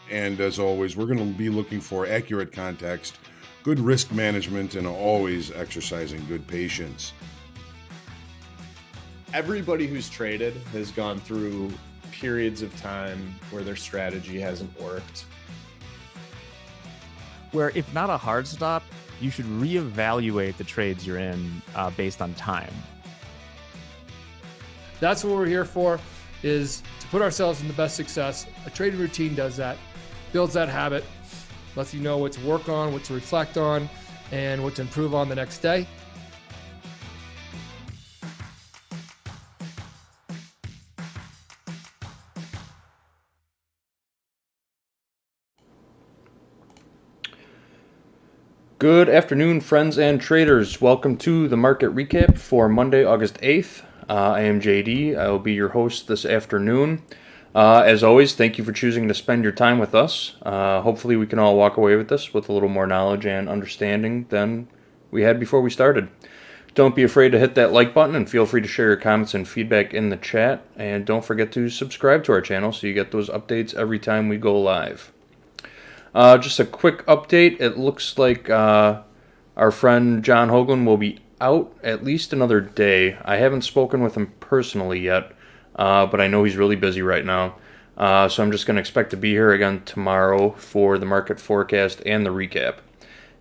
And as always, we're going to be looking for accurate context, good risk management, and always exercising good patience. Everybody who's traded has gone through periods of time where their strategy hasn't worked. Where if not a hard stop, you should reevaluate the trades you're in based on time. That's what we're here for, is to put ourselves in the best success. A trading routine does that, builds that habit, lets you know what to work on, what to reflect on, and what to improve on the next day. Good afternoon, friends and traders. Welcome to the market recap for Monday, August 8th. I am JD. I will be your host this afternoon. As always, thank you for choosing to spend your time with us. Hopefully we can all walk away with this with a little more knowledge and understanding than we had before we started. Don't be afraid to hit that like button and feel free to share your comments and feedback in the chat. And don't forget to subscribe to our channel so you get those updates every time we go live. Just a quick update. It looks like our friend John Hoagland will be out at least another day. I haven't spoken with him personally yet, but I know he's really busy right now. So I'm just going to expect to be here again tomorrow for the market forecast and the recap.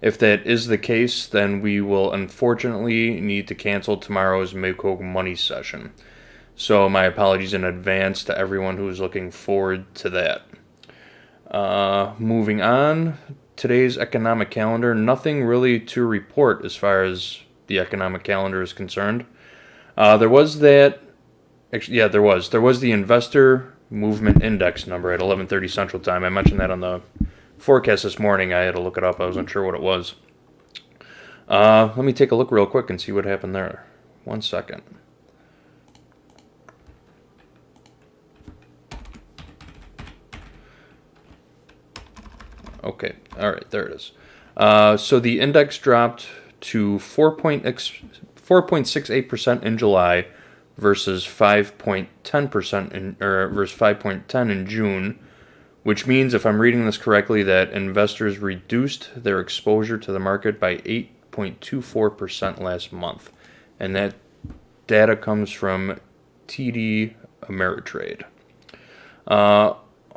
If that is the case, then we will unfortunately need to cancel tomorrow's Make Money session. So my apologies in advance to everyone who is looking forward to that. Moving on, today's economic calendar, nothing really to report as far as the economic calendar is concerned. There was the investor movement index number at 11:30 Central Time. I mentioned that on the forecast this morning. I had to look it up. I wasn't sure what it was. Let me take a look real quick and see what happened there. 1 second. Okay, all right, there it is. So the index dropped to 4.68% in July versus 5.10% versus 5.10 in June, which means, if I'm reading this correctly, that investors reduced their exposure to the market by 8.24% last month, and that data comes from TD Ameritrade.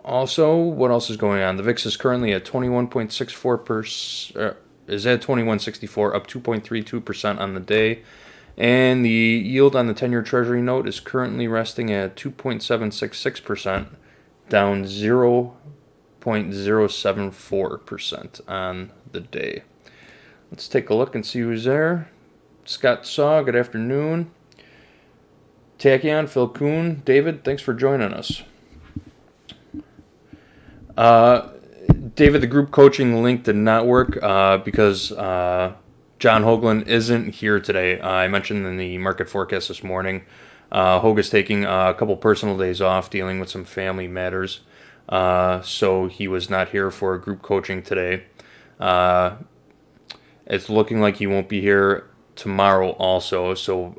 Also, what else is going on? The VIX is currently at 21.64%, is at 2164, up 2.32% on the day. And the yield on the 10-year Treasury note is currently resting at 2.766%, down 0.074% on the day. Let's take a look and see who's there. Scott Saw, good afternoon. Tachyon, Phil Kuhn, David, thanks for joining us. David, the group coaching link did not work because John Hoagland isn't here today. I mentioned in the market forecast this morning, Hoag is taking a couple personal days off dealing with some family matters, so he was not here for group coaching today. It's looking like he won't be here tomorrow also, so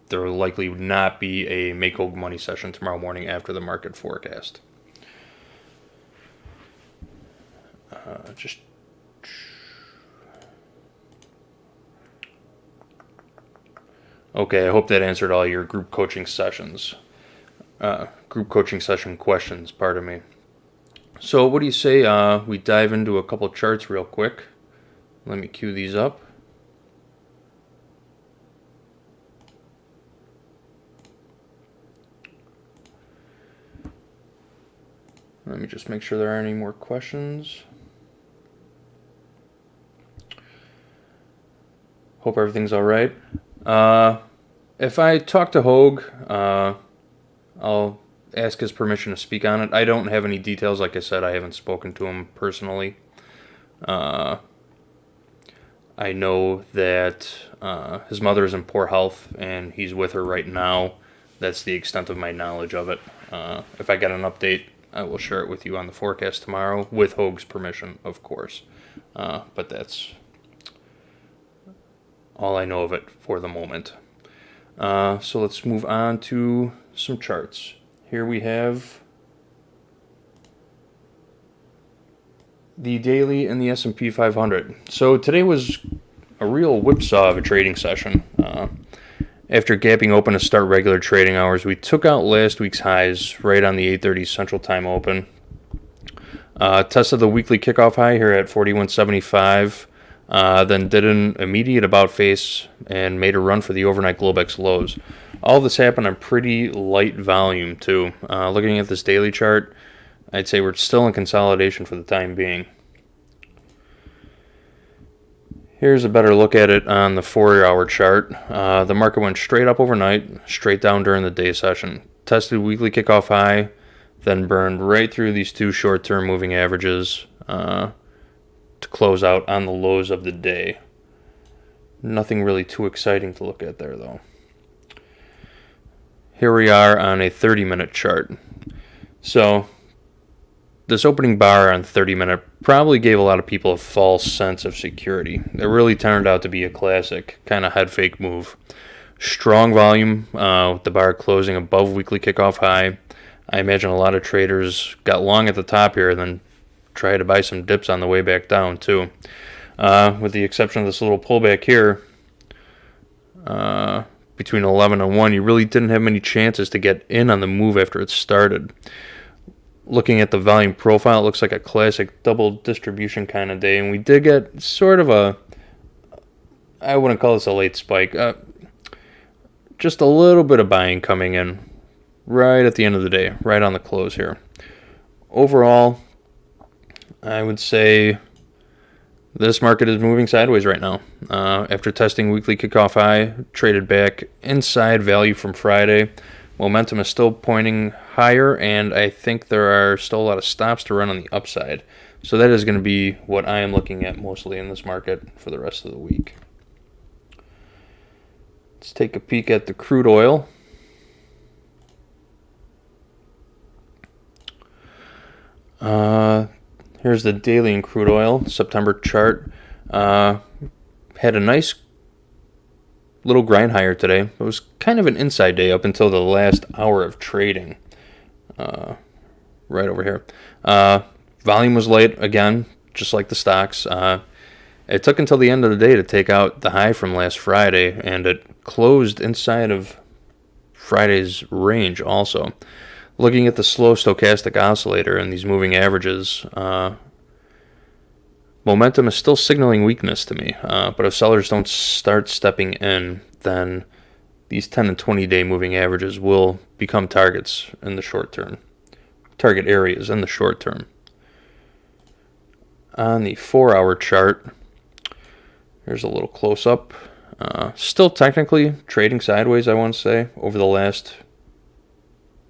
there will likely not be a Make Hoag Money session tomorrow morning after the market forecast. Okay, I hope that answered all your group coaching session questions, pardon me. So what do you say we dive into a couple charts real quick? Let me cue these up. Let me just make sure there aren't any more questions. Hope everything's all right. If I talk to Hoag, I'll ask his permission to speak on it. I don't have any details. Like I said, I haven't spoken to him personally. I know that his mother is in poor health, and he's with her right now. That's the extent of my knowledge of it. If I get an update, I will share it with you on the forecast tomorrow, with Hoag's permission, of course. But that's all I know of it for the moment. So let's move on to some charts. Here we have the daily and the S&P 500. So today was a real whipsaw of a trading session. After gapping open to start regular trading hours, we took out last week's highs right on the 8:30 Central Time open. Tested the weekly kickoff high here at 41.75, then did an immediate about face and made a run for the overnight Globex lows. All this happened on pretty light volume too. Looking at this daily chart, I'd say we're still in consolidation for the time being. Here's a better look at it on the 4-hour chart. The market went straight up overnight, straight down during the day session. Tested weekly kickoff high, then burned right through these two short-term moving averages to close out on the lows of the day. Nothing really too exciting to look at there, though. Here we are on a 30-minute chart. So this opening bar on 30-minute probably gave a lot of people a false sense of security. It really turned out to be a classic kind of head fake move. Strong volume with the bar closing above weekly kickoff high. I imagine a lot of traders got long at the top here and then tried to buy some dips on the way back down too. With the exception of this little pullback here, between 11 and 1, you really didn't have many chances to get in on the move after it started. Looking at the volume profile, it looks like a classic double distribution kind of day, and we did get sort of a, I wouldn't call this a late spike, just a little bit of buying coming in right at the end of the day, right on the close here. Overall, I would say this market is moving sideways right now. After testing weekly kickoff high, traded back inside value from Friday. Momentum is still pointing higher, and I think there are still a lot of stops to run on the upside. So that is going to be what I am looking at mostly in this market for the rest of the week. Let's take a peek at the crude oil. Here's the daily in crude oil, September chart. Had a nice little grind higher today. It was kind of an inside day up until the last hour of trading. Right over here. Volume was light again, just like the stocks. It took until the end of the day to take out the high from last Friday, and it closed inside of Friday's range also. Looking at the slow stochastic oscillator and these moving averages, momentum is still signaling weakness to me, but if sellers don't start stepping in, then these 10 and 20-day moving averages will become targets in the short term, target areas in the short term. On the 4-hour chart, here's a little close-up. Still technically trading sideways, I want to say, over the last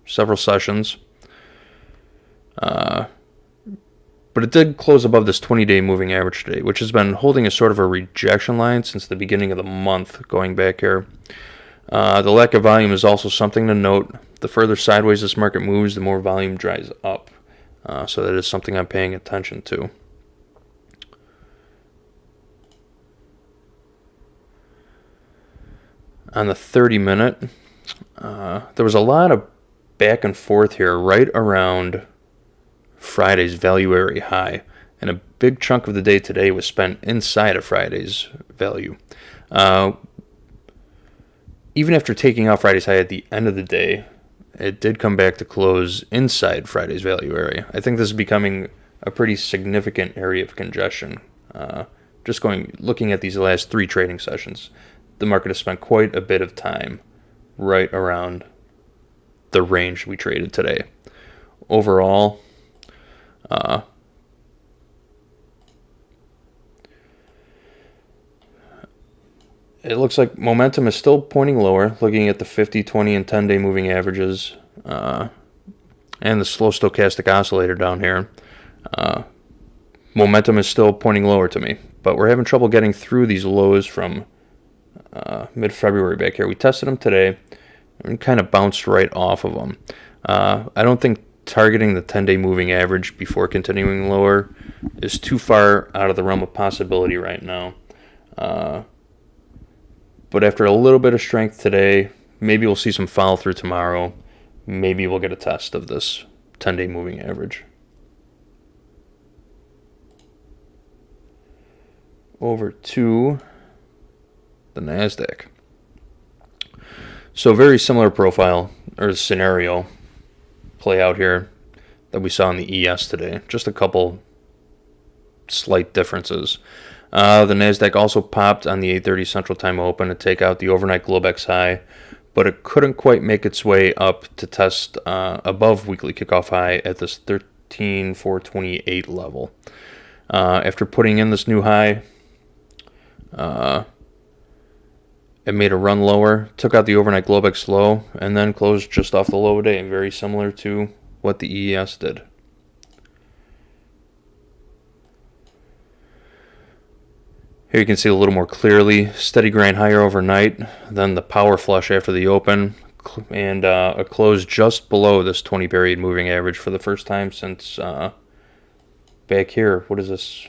several sessions. But it did close above this 20-day moving average today, which has been holding a sort of a rejection line since the beginning of the month going back here. The lack of volume is also something to note. The further sideways this market moves, the more volume dries up. So that is something I'm paying attention to. On the 30-minute, there was a lot of back and forth here right around Friday's value area high, and a big chunk of the day today was spent inside of Friday's value. Even after taking out Friday's high at the end of the day, it did come back to close inside Friday's value area. I think this is becoming a pretty significant area of congestion. Looking at these last 3 trading sessions, the market has spent quite a bit of time right around the range we traded today. Overall, it looks like momentum is still pointing lower, looking at the 50, 20, and 10-day moving averages and the slow stochastic oscillator down here. Momentum is still pointing lower to me, but we're having trouble getting through these lows from mid-February back here. We tested them today and kind of bounced right off of them. I don't think targeting the 10-day moving average before continuing lower is too far out of the realm of possibility right now. But after a little bit of strength today, maybe we'll see some follow through tomorrow. Maybe we'll get a test of this 10-day moving average. over to the NASDAQ. So very similar profile or scenario play out here that we saw in the ES today. Just a couple slight differences. The NASDAQ also popped on the 8:30 Central Time open to take out the overnight Globex high, but it couldn't quite make its way up to test above weekly kickoff high at this 13,428 level. After putting in this new high, it made a run lower, took out the overnight Globex low, and then closed just off the low day, very similar to what the ES did. Here you can see a little more clearly, steady grind higher overnight, then the power flush after the open, and a close just below this 20-period moving average for the first time since back here. What is this?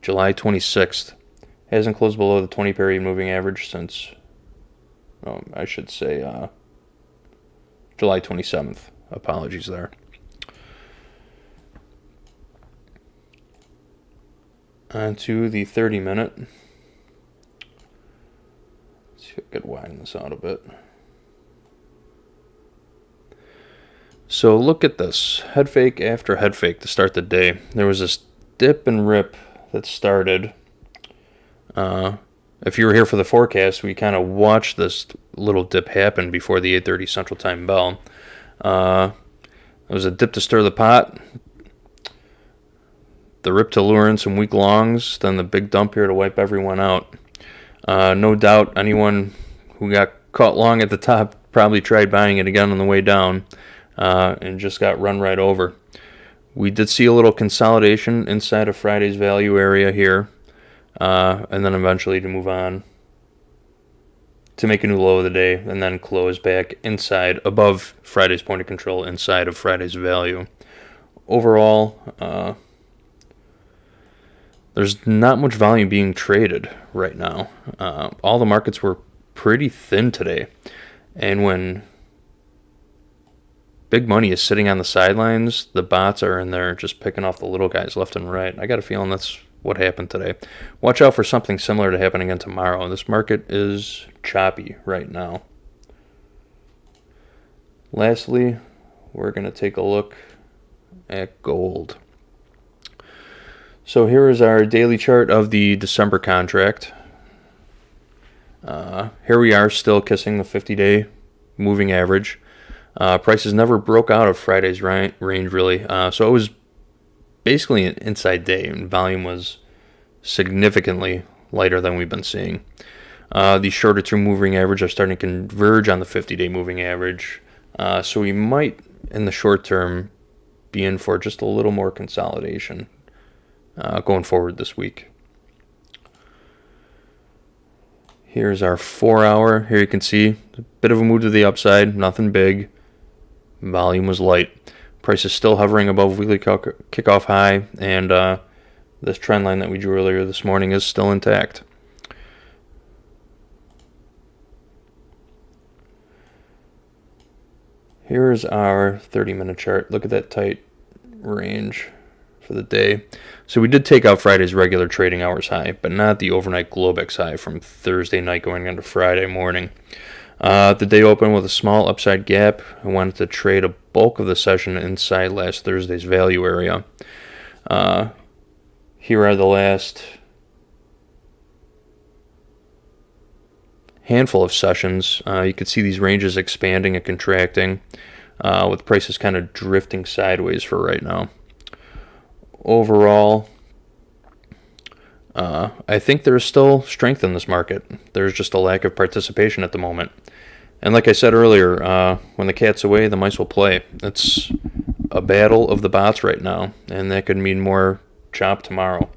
July 26th. Hasn't closed below the 20-period moving average since, I should say, July 27th. Apologies there. On to the 30-minute. Let's see if I could widen this out a bit. So look at this. Head fake after head fake to start the day. There was this dip and rip that started. If you were here for the forecast, we kind of watched this little dip happen before the 8:30 Central Time bell. It was a dip to stir the pot, the rip to lure in some weak longs, then the big dump here to wipe everyone out. No doubt anyone who got caught long at the top probably tried buying it again on the way down and just got run right over. We did see a little consolidation inside of Friday's value area here. And then eventually to move on to make a new low of the day and then close back inside above Friday's point of control inside of Friday's value. Overall, there's not much volume being traded right now. All the markets were pretty thin today, and when big money is sitting on the sidelines, the bots are in there just picking off the little guys left and right. I got a feeling that's what happened today. Watch out for something similar to happen again tomorrow. This market is choppy right now. Lastly, we're going to take a look at gold. So here is our daily chart of the December contract. Here we are still kissing the 50-day moving average. Prices never broke out of Friday's range really. So it was basically an inside day, and volume was significantly lighter than we've been seeing. The shorter term moving average are starting to converge on the 50-day moving average. So we might, in the short term, be in for just a little more consolidation going forward this week. Here's our 4 hour. Here you can see a bit of a move to the upside, nothing big. Volume was light. Price is still hovering above weekly kickoff high, and this trend line that we drew earlier this morning is still intact. Here's our 30-minute chart. Look at that tight range for the day. So we did take out Friday's regular trading hours high, but not the overnight Globex high from Thursday night going into Friday morning. The day opened with a small upside gap. I wanted to trade a bulk of the session inside last Thursday's value area. Here are the last handful of sessions. You can see these ranges expanding and contracting, with prices kind of drifting sideways for right now. Overall, I think there's still strength in this market. There's just a lack of participation at the moment. And like I said earlier, when the cat's away, the mice will play. It's a battle of the bots right now, and that could mean more chop tomorrow.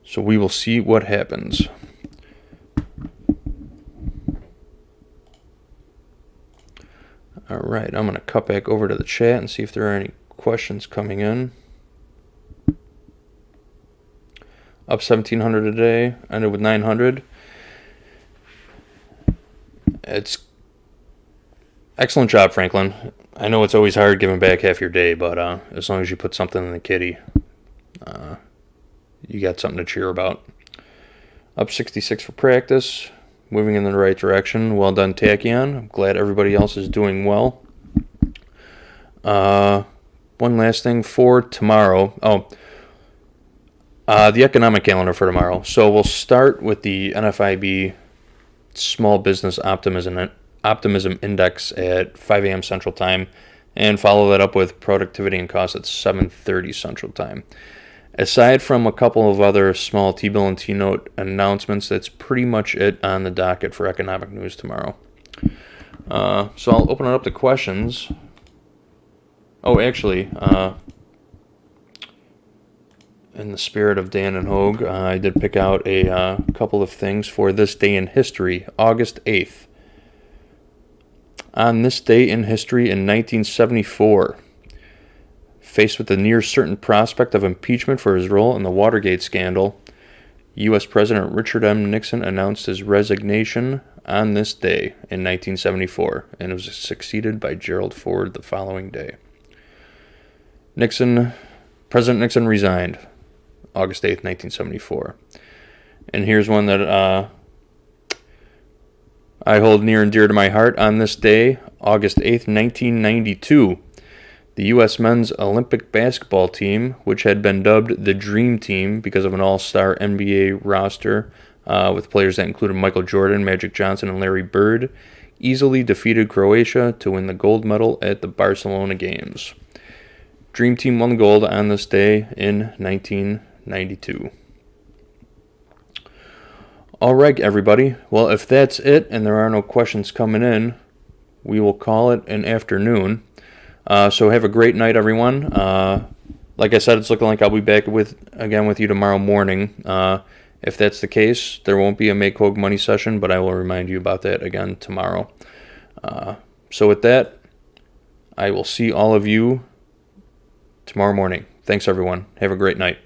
So we will see what happens. All right, I'm going to cut back over to the chat and see if there are any questions coming in. Up 1,700 a day, ended with 900. Excellent job, Franklin. I know it's always hard giving back half your day, but as long as you put something in the kitty, you got something to cheer about. Up 66 for practice. Moving in the right direction. Well done, Tachyon. I'm glad everybody else is doing well. One last thing for tomorrow. The economic calendar for tomorrow. So we'll start with the NFIB Small Business Optimism Index at 5 a.m. Central Time, and follow that up with productivity and cost at 7:30 Central Time. Aside from a couple of other small T-bill and T-note announcements, that's pretty much it on the docket for economic news tomorrow. So I'll open it up to questions. Oh, actually, in the spirit of Dan and Hogue, I did pick out a couple of things for this day in history, August 8th. On this day in history in 1974, faced with the near certain prospect of impeachment for his role in the Watergate scandal, U.S. President Richard M. Nixon announced his resignation on this day in 1974, and was succeeded by Gerald Ford the following day. President Nixon resigned August 8th, 1974. And here's one that I hold near and dear to my heart. On this day, August 8th, 1992, the U.S. men's Olympic basketball team, which had been dubbed the Dream Team because of an all-star NBA roster with players that included Michael Jordan, Magic Johnson, and Larry Bird, easily defeated Croatia to win the gold medal at the Barcelona Games. Dream Team won the gold on this day in 1992. All right, everybody. Well, if that's it and there are no questions coming in, we will call it an afternoon. So have a great night, everyone. Like I said, it's looking like I'll be back with you tomorrow morning. If that's the case, there won't be a Make Hogue Money session, but I will remind you about that again tomorrow. So with that, I will see all of you tomorrow morning. Thanks, everyone. Have a great night.